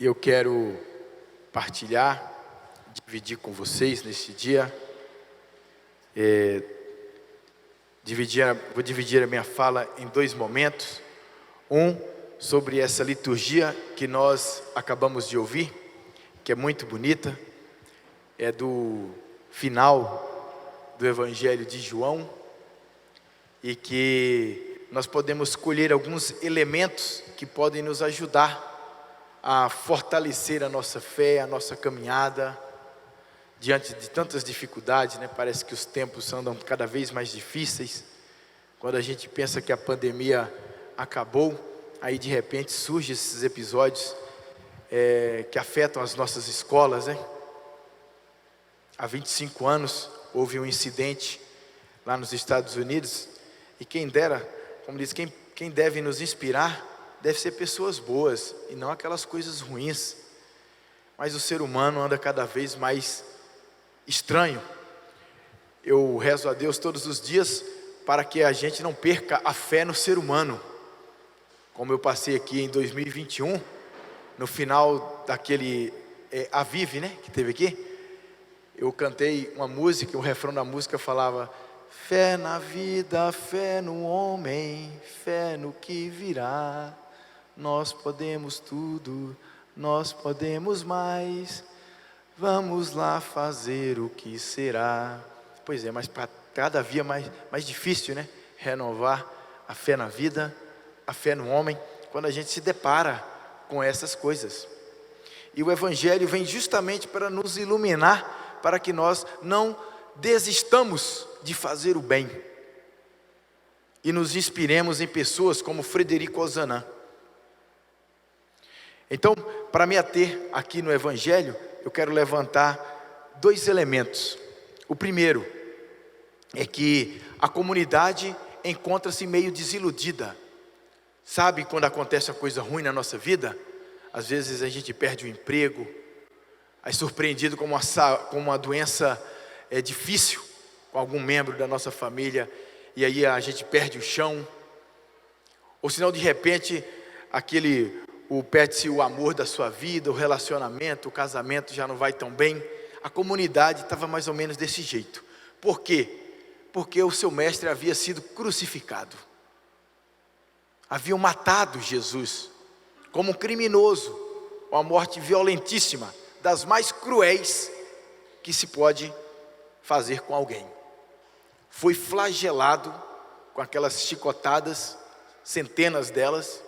E eu quero partilhar, dividir com vocês neste dia. Vou dividir a minha fala em dois momentos. Um, sobre essa liturgia que nós acabamos de ouvir, que é muito bonita. É do final do Evangelho de João. E que nós podemos colher alguns elementos que podem nos ajudar a fortalecer a nossa fé, a nossa caminhada, diante de tantas dificuldades, né? Parece que os tempos andam cada vez mais difíceis. Quando a gente pensa que a pandemia acabou, aí de repente surgem esses episódios que afetam as nossas escolas, né? Há 25 anos houve um incidente lá nos Estados Unidos, e quem dera, como diz, quem deve nos inspirar deve ser pessoas boas e não aquelas coisas ruins. Mas o ser humano anda cada vez mais estranho. Eu rezo a Deus todos os dias para que a gente não perca a fé no ser humano. Como eu passei aqui em 2021, no final daquele Avive, né, que teve aqui, eu cantei uma música, o refrão da música falava: fé na vida, fé no homem, fé no que virá. Nós podemos tudo, nós podemos mais. Vamos lá fazer o que será. Pois é, mas para cada dia mais difícil, né? Renovar a fé na vida, a fé no homem, quando a gente se depara com essas coisas. E o Evangelho vem justamente para nos iluminar, para que nós não desistamos de fazer o bem e nos inspiremos em pessoas como Frederico Ozanam. Então, para me ater aqui no Evangelho, eu quero levantar dois elementos. O primeiro é que a comunidade encontra-se meio desiludida. Sabe quando acontece uma coisa ruim na nossa vida? Às vezes a gente perde o emprego, é surpreendido com uma doença difícil, com algum membro da nossa família, e aí a gente perde o chão. Ou senão de repente perde-se o amor da sua vida, o relacionamento, o casamento já não vai tão bem. A comunidade estava mais ou menos desse jeito. Por quê? Porque o seu mestre havia sido crucificado. Haviam matado Jesus como um criminoso, uma morte violentíssima, das mais cruéis que se pode fazer com alguém. Foi flagelado com aquelas chicotadas, centenas delas,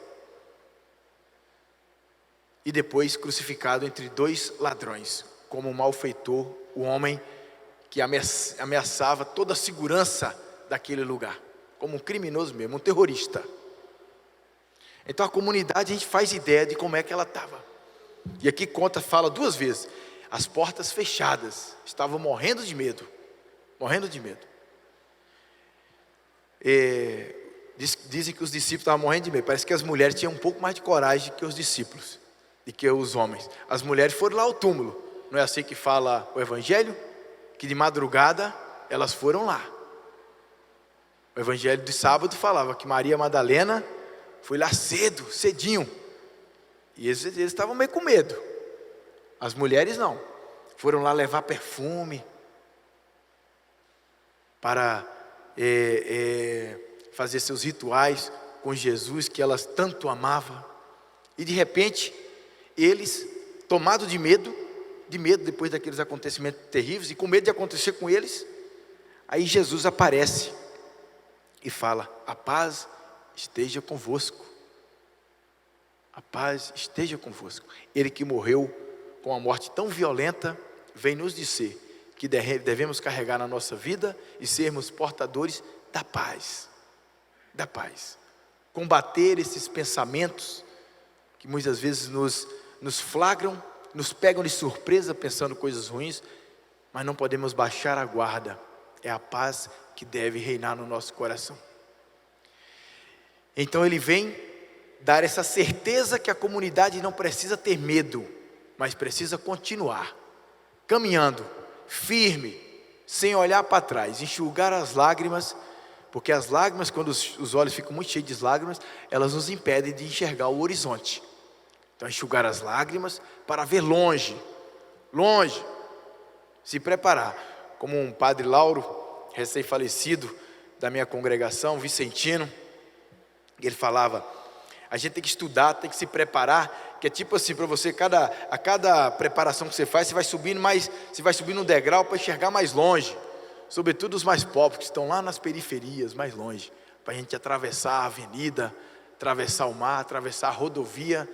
e depois crucificado entre dois ladrões, como um malfeitor, o homem que ameaçava toda a segurança daquele lugar, como um criminoso mesmo, um terrorista. Então a comunidade, a gente faz ideia de como é que ela estava. E aqui fala duas vezes, as portas fechadas, estavam morrendo de medo. Dizem que os discípulos estavam morrendo de medo. Parece que as mulheres tinham um pouco mais de coragem que os discípulos, do que os homens. As mulheres foram lá ao túmulo. Não é assim que fala o Evangelho? Que de madrugada elas foram lá. O Evangelho de sábado falava que Maria Madalena foi lá cedinho. E eles estavam meio com medo. As mulheres não. Foram lá levar perfume para fazer seus rituais com Jesus, que elas tanto amavam. E de repente, eles, tomados de medo depois daqueles acontecimentos terríveis, e com medo de acontecer com eles, aí Jesus aparece e fala: a paz esteja convosco. A paz esteja convosco. Ele que morreu com uma morte tão violenta, vem nos dizer que devemos carregar na nossa vida e sermos portadores da paz. Da paz. Combater esses pensamentos que muitas vezes nos flagram, nos pegam de surpresa pensando coisas ruins, mas não podemos baixar a guarda. É a paz que deve reinar no nosso coração. Então ele vem dar essa certeza que a comunidade não precisa ter medo, mas precisa continuar caminhando firme, sem olhar para trás, enxugar as lágrimas, porque as lágrimas, quando os olhos ficam muito cheios de lágrimas, elas nos impedem de enxergar o horizonte. Então, enxugar as lágrimas para ver longe, longe, se preparar. Como um padre Lauro, recém-falecido da minha congregação, vicentino, ele falava, a gente tem que estudar, tem que se preparar, que é tipo assim, para você, a cada preparação que você faz, você vai subindo um degrau para enxergar mais longe, sobretudo os mais pobres, que estão lá nas periferias, mais longe, para a gente atravessar a avenida, atravessar o mar, atravessar a rodovia,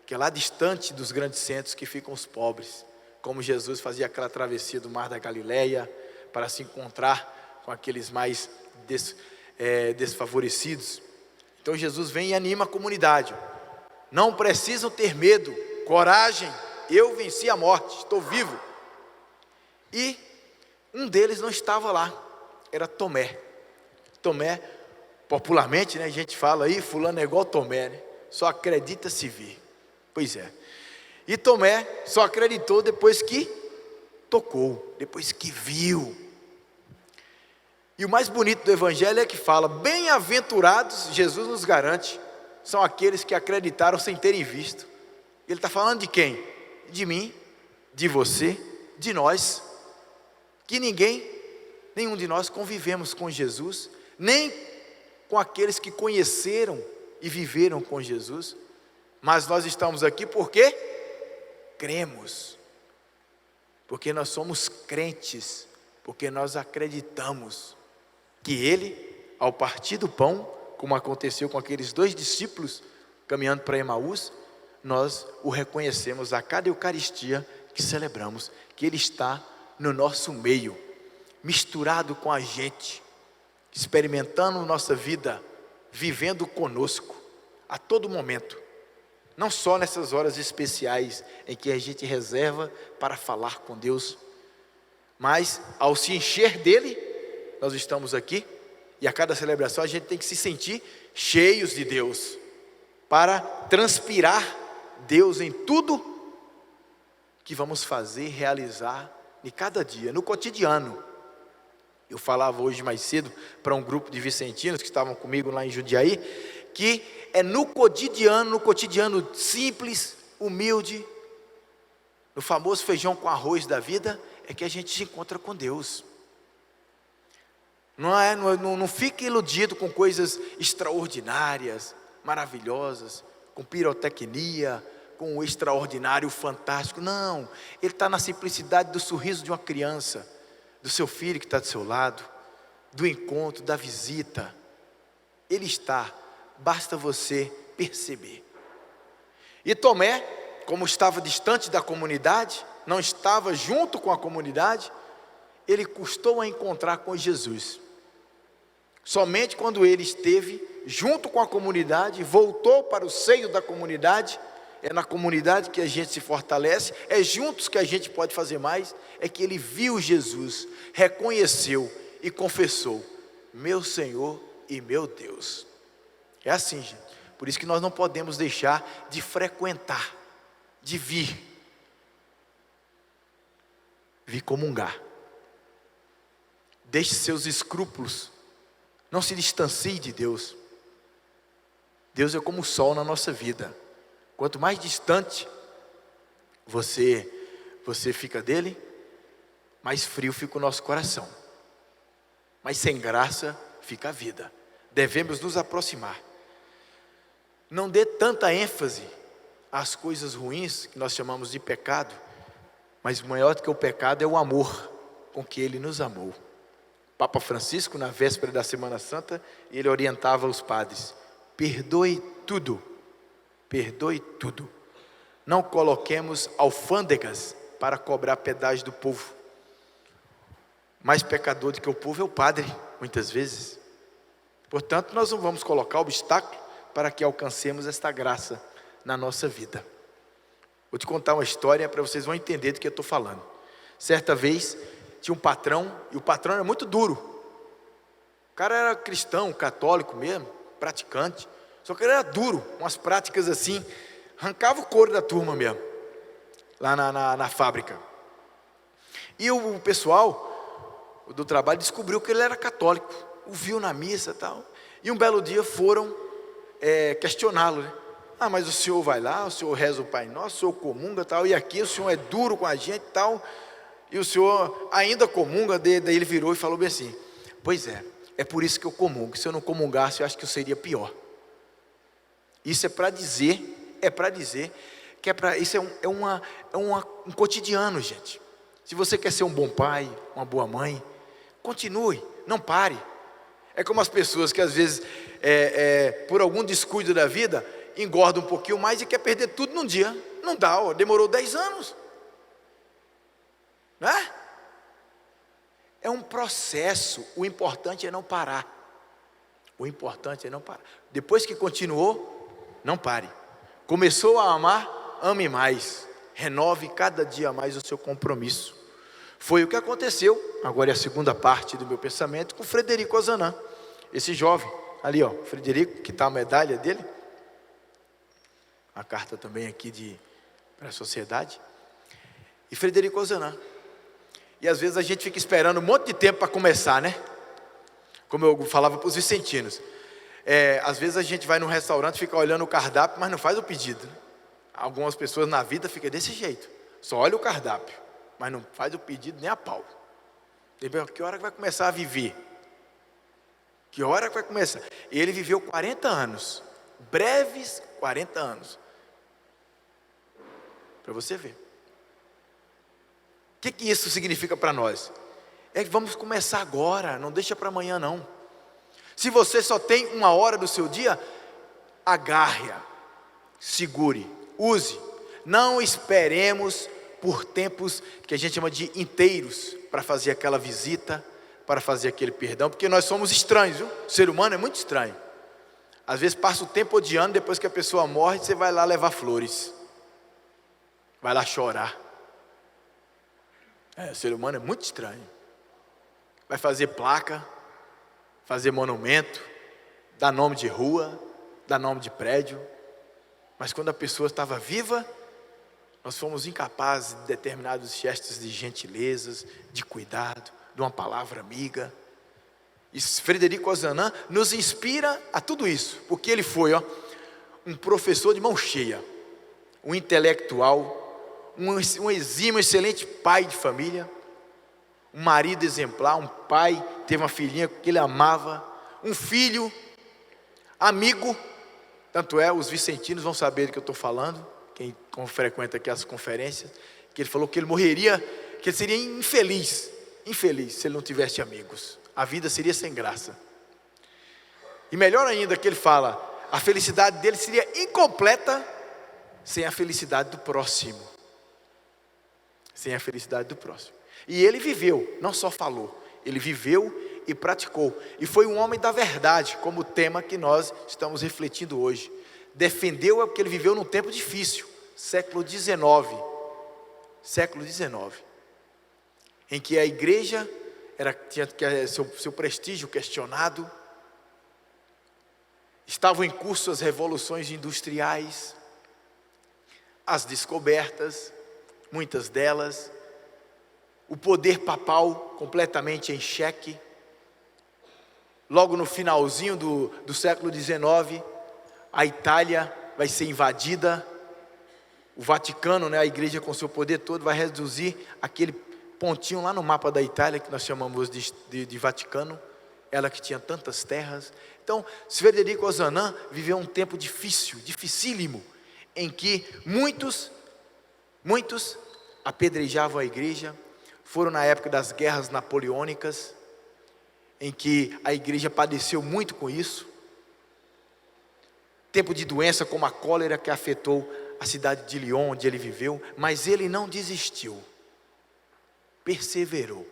que é lá distante dos grandes centros que ficam os pobres, como Jesus fazia aquela travessia do mar da Galileia, para se encontrar com aqueles mais desfavorecidos. Então Jesus vem e anima a comunidade, não precisam ter medo, coragem, eu venci a morte, estou vivo. E um deles não estava lá, era Tomé. Tomé, popularmente, né, a gente fala aí, fulano é igual Tomé, né? Só acredita se vir. Pois é. E Tomé só acreditou depois que tocou, depois que viu. E o mais bonito do Evangelho é que fala, bem-aventurados, Jesus nos garante, são aqueles que acreditaram sem terem visto. Ele está falando de quem? De mim, de você, de nós, que nenhum de nós convivemos com Jesus, nem com aqueles que conheceram e viveram com Jesus, mas nós estamos aqui porque cremos, porque nós somos crentes, porque nós acreditamos que Ele, ao partir do pão, como aconteceu com aqueles 2 discípulos caminhando para Emaús, nós o reconhecemos a cada Eucaristia que celebramos, que Ele está no nosso meio, misturado com a gente, experimentando nossa vida, vivendo conosco, a todo momento, não só nessas horas especiais em que a gente reserva para falar com Deus, mas ao se encher dEle, nós estamos aqui, e a cada celebração a gente tem que se sentir cheios de Deus, para transpirar Deus em tudo que vamos fazer, realizar em cada dia, no cotidiano. Eu falava hoje mais cedo para um grupo de vicentinos que estavam comigo lá em Jundiaí, que é no cotidiano simples, humilde, no famoso feijão com arroz da vida, é que a gente se encontra com Deus. Não fique iludido com coisas extraordinárias, maravilhosas, com pirotecnia, com o extraordinário, o fantástico. Não, Ele está na simplicidade do sorriso de uma criança, do seu filho que está do seu lado, do encontro, da visita. Ele está, basta você perceber. E Tomé, como estava distante da comunidade, não estava junto com a comunidade, ele custou a encontrar com Jesus. Somente quando ele esteve junto com a comunidade, voltou para o seio da comunidade, é na comunidade que a gente se fortalece, é juntos que a gente pode fazer mais, é que ele viu Jesus, reconheceu e confessou, meu Senhor e meu Deus. É assim, gente, por isso que nós não podemos deixar de frequentar, de vir comungar. Deixe seus escrúpulos, não se distancie de Deus. Deus é como o sol na nossa vida. Quanto mais distante você fica dele, mais frio fica o nosso coração. Mais sem graça fica a vida. Devemos nos aproximar. Não dê tanta ênfase às coisas ruins que nós chamamos de pecado, mas maior do que o pecado é o amor com que Ele nos amou. Papa Francisco, na véspera da Semana Santa, ele orientava os padres: perdoe tudo, perdoe tudo. Não coloquemos alfândegas para cobrar pedágio do povo. Mais pecador do que o povo é o padre, muitas vezes. Portanto, nós não vamos colocar obstáculo para que alcancemos esta graça na nossa vida. Vou te contar uma história para vocês vão entender do que eu estou falando. Certa vez, tinha um patrão, e o patrão era muito duro. O cara era cristão, católico mesmo, praticante, só que ele era duro, umas práticas assim, arrancava o couro da turma mesmo, lá na fábrica. E o pessoal do trabalho descobriu que ele era católico, o viu na missa e tal, e um belo dia foram questioná-lo, né? Ah, mas o senhor vai lá, o senhor reza o Pai Nosso, o senhor comunga tal, e aqui o senhor é duro com a gente tal, e o senhor ainda comunga. Daí ele virou e falou bem assim: pois é por isso que eu comungo. Se eu não comungasse, eu acho que eu seria pior. Isso é para dizer que isso é um cotidiano, gente. Se você quer ser um bom pai, uma boa mãe, continue, não pare. É como as pessoas que às vezes, por algum descuido da vida, engordam um pouquinho mais e quer perder tudo num dia. Não dá, demorou 10 anos. Não é? É um processo, o importante é não parar. O importante é não parar. Depois que continuou, não pare. Começou a amar, ame mais. Renove cada dia mais o seu compromisso. Foi o que aconteceu, agora é a segunda parte do meu pensamento, com Frederico Ozanam. Esse jovem, ali Frederico, que está a medalha dele. A carta também aqui para a sociedade. E Frederico Ozanam. E às vezes a gente fica esperando um monte de tempo para começar, né? Como eu falava para os vicentinos. Às vezes a gente vai num restaurante, fica olhando o cardápio, mas não faz o pedido. Algumas pessoas na vida ficam desse jeito. Só olha o cardápio, mas não faz o pedido nem a pau. Que hora que vai começar a viver? Que hora que vai começar? Ele viveu 40 anos. Breves 40 anos. Para você ver. O que isso significa para nós? É que vamos começar agora, não deixa para amanhã não. Se você só tem 1 hora do seu dia, agarre-a, segure, use. Não esperemos por tempos que a gente chama de inteiros para fazer aquela visita, para fazer aquele perdão, porque nós somos estranhos, viu? O ser humano é muito estranho. Às vezes passa o tempo odiando, depois que a pessoa morre, você vai lá levar flores, vai lá chorar. O ser humano é muito estranho. Vai fazer placa, fazer monumento, dar nome de rua, dar nome de prédio. Mas quando a pessoa estava viva, nós fomos incapazes de determinados gestos de gentilezas, de cuidado, de uma palavra amiga. E Frederico Ozanam nos inspira a tudo isso, porque ele foi um professor de mão cheia, um intelectual, um exímio, excelente pai de família, um marido exemplar, um pai, teve uma filhinha que ele amava, um filho, amigo. Tanto os vicentinos vão saber do que eu estou falando, quem frequenta aqui as conferências, que ele falou que ele morreria, que ele seria infeliz se ele não tivesse amigos, a vida seria sem graça. E melhor ainda que ele fala, a felicidade dele seria incompleta sem a felicidade do próximo. Sem a felicidade do próximo. E ele viveu, não só falou, ele viveu e praticou. E foi um homem da verdade, como o tema que nós estamos refletindo hoje. Defendeu porque ele viveu num tempo difícil, século XIX, em que a igreja tinha seu prestígio questionado, estavam em curso as revoluções industriais, as descobertas, muitas delas, o poder papal completamente em xeque. Logo no finalzinho do século XIX, a Itália vai ser invadida, o Vaticano, a igreja com seu poder todo, vai reduzir aquele pontinho lá no mapa da Itália, que nós chamamos de Vaticano, ela que tinha tantas terras. Então, Frederico Ozanam viveu um tempo dificílimo, em que muitos apedrejavam a igreja. Foram na época das guerras napoleônicas, em que a igreja padeceu muito com isso. Tempo de doença como a cólera que afetou a cidade de Lyon, onde ele viveu, mas ele não desistiu, perseverou.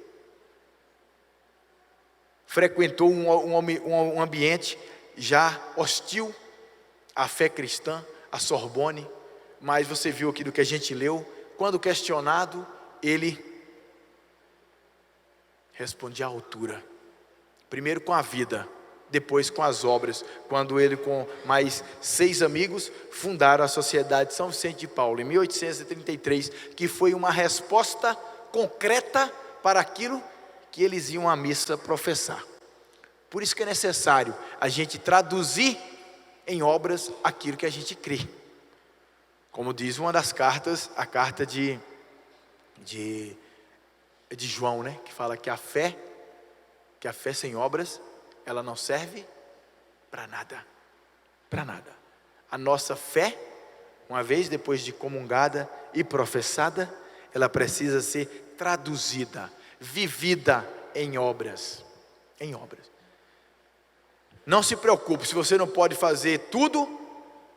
Frequentou um ambiente já hostil à fé cristã, a Sorbonne, mas você viu aqui do que a gente leu, quando questionado, ele respondia à altura, primeiro com a vida, depois com as obras, quando ele com mais 6 amigos fundaram a Sociedade São Vicente de Paulo, em 1833, que foi uma resposta concreta para aquilo que eles iam à missa professar. Por isso que é necessário a gente traduzir em obras aquilo que a gente crê. Como diz uma das cartas, a carta de João, né? Que fala que a fé sem obras, ela não serve para nada. Para nada. A nossa fé, uma vez depois de comungada e professada, ela precisa ser traduzida, vivida em obras. Em obras. Não se preocupe, se você não pode fazer tudo,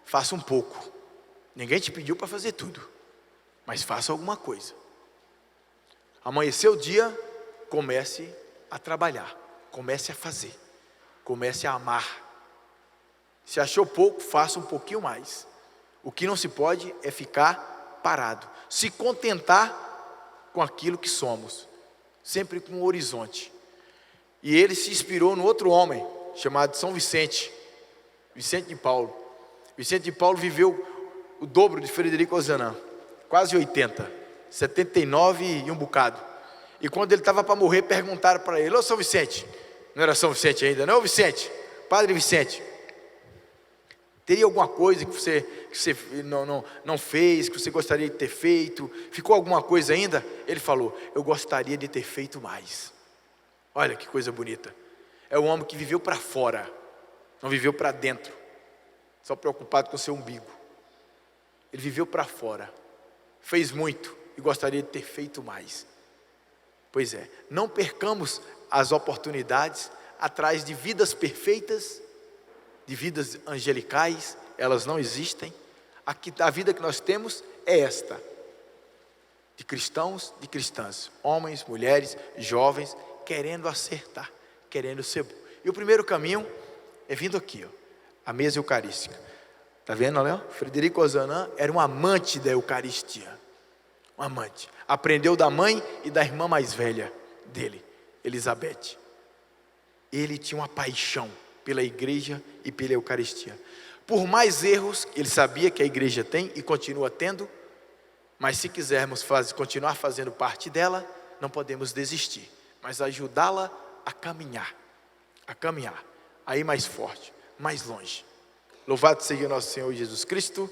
faça um pouco. Ninguém te pediu para fazer tudo, mas faça alguma coisa. Amanheceu o dia, comece a trabalhar, comece a fazer, comece a amar. Se achou pouco, faça um pouquinho mais. O que não se pode é ficar parado, se contentar com aquilo que somos, sempre com um horizonte. E ele se inspirou no outro homem, chamado São Vicente, Vicente de Paulo. Vicente de Paulo viveu o dobro de Frederico Ozanam, quase 80, 79 e um bocado. E quando ele estava para morrer, perguntaram para ele: ô São Vicente, não era São Vicente ainda, não, Vicente, Padre Vicente, teria alguma coisa que você não fez, que você gostaria de ter feito? Ficou alguma coisa ainda? Ele falou: eu gostaria de ter feito mais. Olha que coisa bonita. É um homem que viveu para fora, não viveu para dentro, só preocupado com o seu umbigo. Ele viveu para fora, fez muito e gostaria de ter feito mais. Pois é, não percamos as oportunidades atrás de vidas perfeitas, de vidas angelicais, elas não existem. Aqui, a vida que nós temos é esta, de cristãos, de cristãs, homens, mulheres, jovens, querendo acertar, querendo ser bom. E o primeiro caminho é vindo aqui, ó, a mesa eucarística. Está vendo, Léo? Frederico Ozanam era um amante da Eucaristia. Um amante. Aprendeu da mãe e da irmã mais velha dele, Elizabeth. Ele tinha uma paixão pela igreja e pela Eucaristia. Por mais erros, ele sabia que a igreja tem e continua tendo, mas se quisermos continuar fazendo parte dela, não podemos desistir, mas ajudá-la a caminhar, a ir mais forte, mais longe. Louvado seja o nosso Senhor Jesus Cristo.